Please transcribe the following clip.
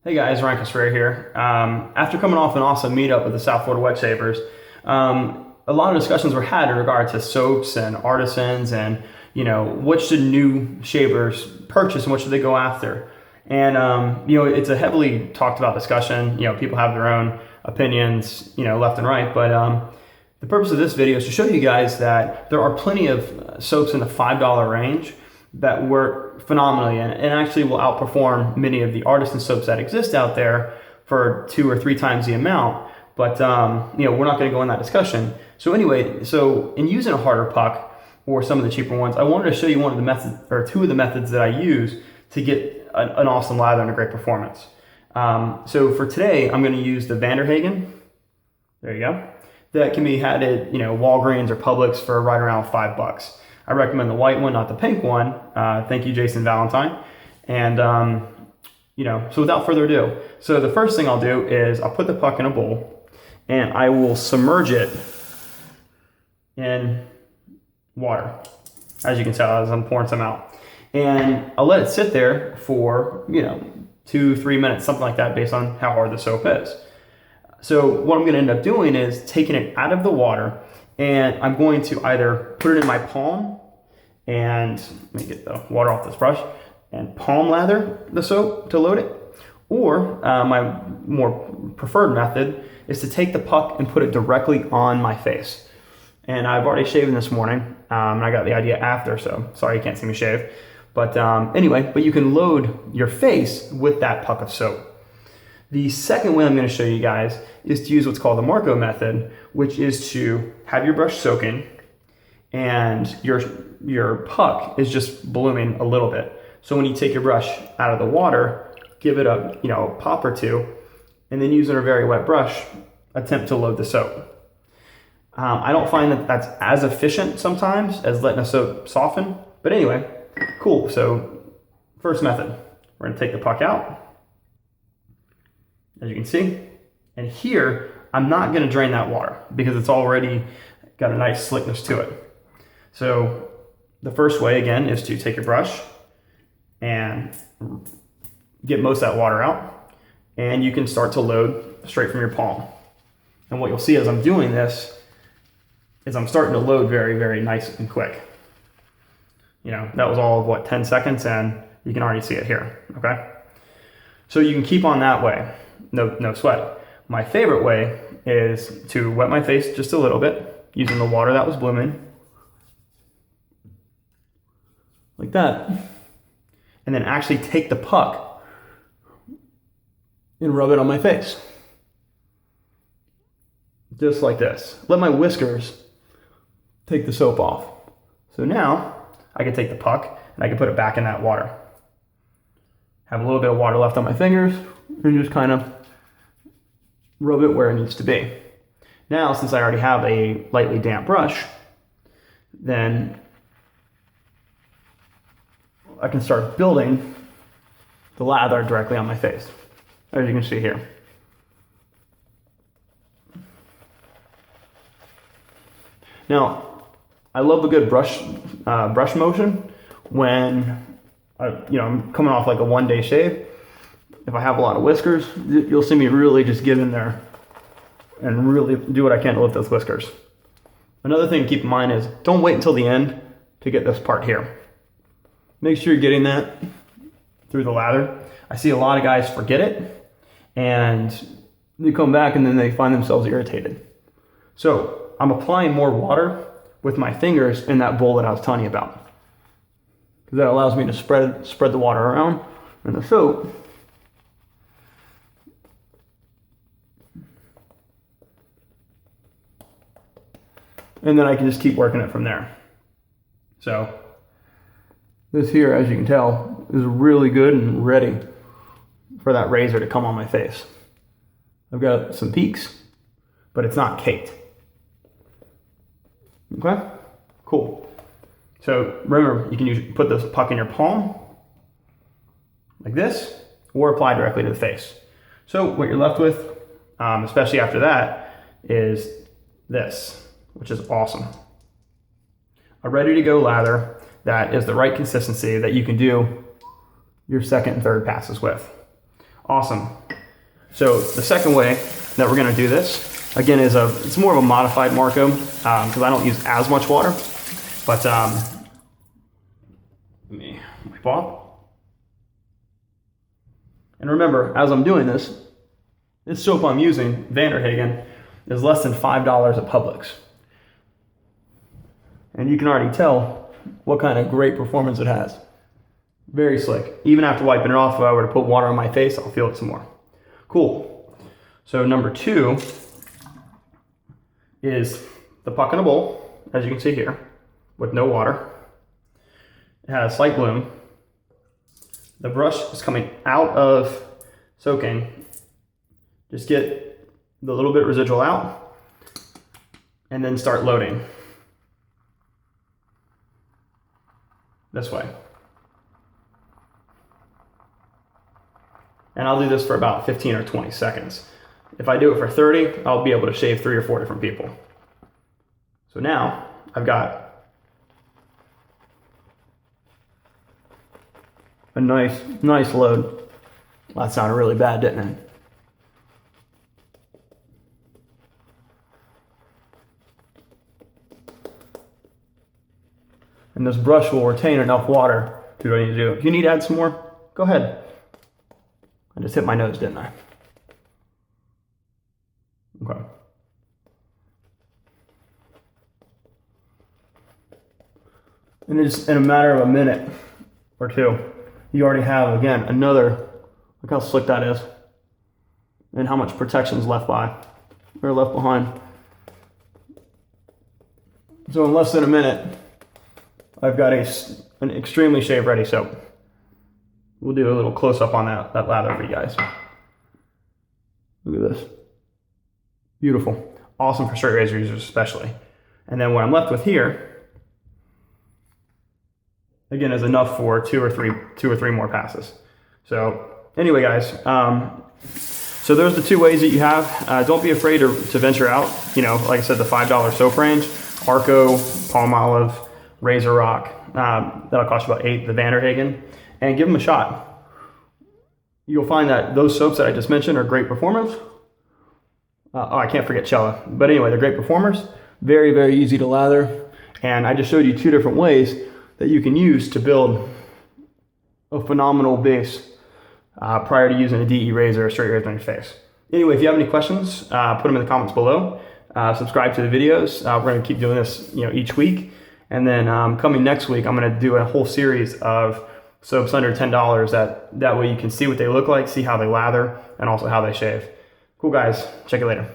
Hey guys, Ryan Cosrea here. After coming off an awesome meetup with the South Florida Wet Shavers, a lot of discussions were had in regard to soaps and artisans and, what should new shavers purchase and what should they go after. And, it's a heavily talked about discussion. People have their own opinions, left and right. But the purpose of this video is to show you guys that there are plenty of soaps in the $5 range that work phenomenally and actually will outperform many of the artisan soaps that exist out there for 2 or 3 times the amount. But we're not going to go in that discussion. So anyway, in using a harder puck or some of the cheaper ones, I wanted to show you one of the methods or 2 of the methods that I use to get an awesome lather and a great performance. So for today, I'm going to use the Vanderhagen. There you go. That can be had at Walgreens or Publix for right around $5. I recommend the white one, not the pink one. Thank you, Jason Valentine. And, so without further ado, so the first thing I'll do is I'll put the puck in a bowl and I will submerge it in water, as you can tell, as I'm pouring some out. And I'll let it sit there for, 2-3 minutes, something like that, based on how hard the soap is. So what I'm going to end up doing is taking it out of the water, and I'm going to either put it in my palm and let me get the water off this brush and palm lather the soap to load it. Or my more preferred method is to take the puck and put it directly on my face. And I've already shaven this morning, and I got the idea after, so sorry you can't see me shave. But but you can load your face with that puck of soap. The second way I'm going to show you guys is to use what's called the Marco method, which is to have your brush soaking and your puck is just blooming a little bit. So when you take your brush out of the water, give it a pop or two, and then using a very wet brush, attempt to load the soap. I don't find that that's as efficient sometimes as letting a soap soften, but anyway, cool. So first method, we're going to take the puck out, as you can see, and here I'm not going to drain that water because it's already got a nice slickness to it. So the first way, again, is to take your brush and get most of that water out, and you can start to load straight from your palm. And what you'll see as I'm doing this is I'm starting to load very, very nice and quick. That was all of 10 seconds, and you can already see it here, okay? So you can keep on that way, no sweat. My favorite way is to wet my face just a little bit using the water that was blooming, like that, and then actually take the puck and rub it on my face. Just like this. Let my whiskers take the soap off. So now I can take the puck and I can put it back in that water. Have a little bit of water left on my fingers and just kind of rub it where it needs to be. Now, since I already have a lightly damp brush, then I can start building the lather directly on my face, as you can see here. Now, I love a good brush motion when I'm coming off like a one-day shave. If I have a lot of whiskers, you'll see me really just get in there and really do what I can to lift those whiskers. Another thing to keep in mind is don't wait until the end to get this part here. Make sure you're getting that through the lather. I see a lot of guys forget it and they come back and then they find themselves irritated. So I'm applying more water with my fingers in that bowl that I was telling you about, because that allows me to spread the water around in the soap. And then I can just keep working it from there. So this here, as you can tell, is really good and ready for that razor to come on my face. I've got some peaks, but it's not caked. Okay, cool. So remember, you can put this puck in your palm, like this, or apply directly to the face. So what you're left with, especially after that, is this, which is awesome. A ready-to-go lather that is the right consistency that you can do your second and third passes with. Awesome. So the second way that we're gonna do this, again, it's more of a modified Marco, because I don't use as much water, but let me wipe off. And remember, as I'm doing this soap I'm using, Vanderhagen, is less than $5 at Publix. And you can already tell what kind of great performance it has. Very slick. Even after wiping it off, if I were to put water on my face, I'll feel it some more. Cool. So number 2 is the puck in a bowl, as you can see here, with no water. It has a slight bloom. The brush is coming out of soaking. Just get the little bit residual out and then start loading this way. And I'll do this for about 15 or 20 seconds. If I do it for 30, I'll be able to shave 3 or 4 different people. So now I've got a nice load. That sounded really bad, didn't it? And this brush will retain enough water to do what I need to do. If you need to add some more, go ahead. I just hit my nose, didn't I? Okay. And just in a matter of a minute or 2, you already have, again, another, look how slick that is. And how much protection is left behind. So in less than a minute, I've got an extremely shave ready soap. We'll do a little close up on that lather for you guys. Look at this. Beautiful. Awesome for straight razor users especially. And then what I'm left with here, again, is enough for two or three more passes. So anyway, guys, so there's the 2 ways that you have. Don't be afraid to venture out. You know, like I said, the $5 soap range, Arco, Palmolive, Razor Rock, that'll cost you about $8, the Vanderhagen, and give them a shot. You'll find that those soaps that I just mentioned are great performers. I can't forget Cella. But anyway, they're great performers. Very, very easy to lather. And I just showed you 2 different ways that you can use to build a phenomenal base prior to using a DE razor or straight razor on your face. Anyway, if you have any questions, put them in the comments below. Subscribe to the videos. We're going to keep doing this, each week. And then coming next week, I'm going to do a whole series of soaps under $10. That way you can see what they look like, see how they lather, and also how they shave. Cool, guys. Check you later.